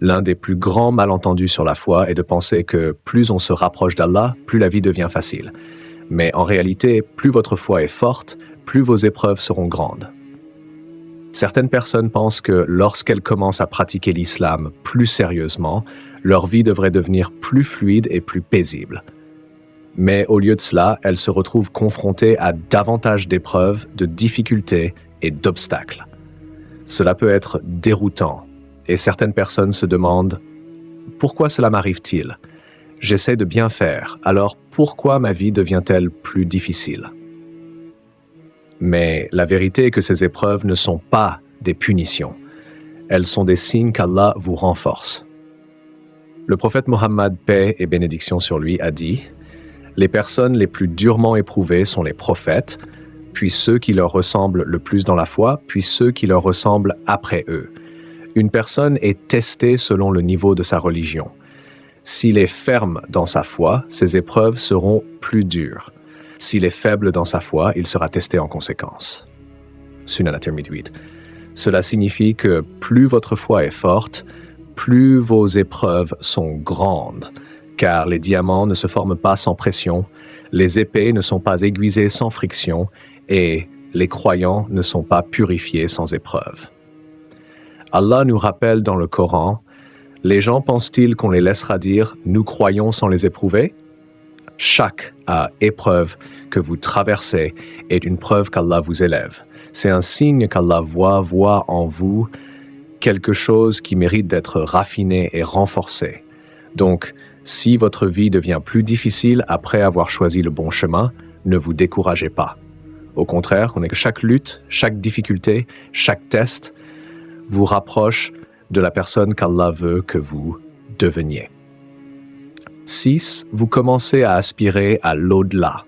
L'un des plus grands malentendus sur la foi est de penser que plus on se rapproche d'Allah, plus la vie devient facile. Mais en réalité, plus votre foi est forte, plus vos épreuves seront grandes. Certaines personnes pensent que lorsqu'elles commencent à pratiquer l'islam plus sérieusement, leur vie devrait devenir plus fluide et plus paisible. Mais au lieu de cela, elles se retrouvent confrontées à davantage d'épreuves, de difficultés et d'obstacles. Cela peut être déroutant, et certaines personnes se demandent « Pourquoi cela m'arrive-t-il ? J'essaie de bien faire, alors pourquoi ma vie devient-elle plus difficile ?» Mais la vérité est que ces épreuves ne sont pas des punitions. Elles sont des signes qu'Allah vous renforce. Le prophète Mohammed, paix et bénédiction sur lui, a dit « Les personnes les plus durement éprouvées sont les prophètes, puis ceux qui leur ressemblent le plus dans la foi, puis ceux qui leur ressemblent après eux. Une personne est testée selon le niveau de sa religion. S'il est ferme dans sa foi, ses épreuves seront plus dures. S'il est faible dans sa foi, il sera testé en conséquence. » Sunan at-Tirmidhi 8. Cela signifie que plus votre foi est forte, plus vos épreuves sont grandes, car les diamants ne se forment pas sans pression, les épées ne sont pas aiguisées sans friction, et les croyants ne sont pas purifiés sans épreuve. Allah nous rappelle dans le Coran, « Les gens pensent-ils qu'on les laissera dire « Nous croyons sans les éprouver » Chaque épreuve que vous traversez est une preuve qu'Allah vous élève. C'est un signe qu'Allah voit en vous quelque chose qui mérite d'être raffiné et renforcé. Donc, si votre vie devient plus difficile après avoir choisi le bon chemin, ne vous découragez pas. Au contraire, on est que chaque lutte, chaque difficulté, chaque test vous rapproche de la personne qu'Allah veut que vous deveniez. 6. Vous commencez à aspirer à l'au-delà.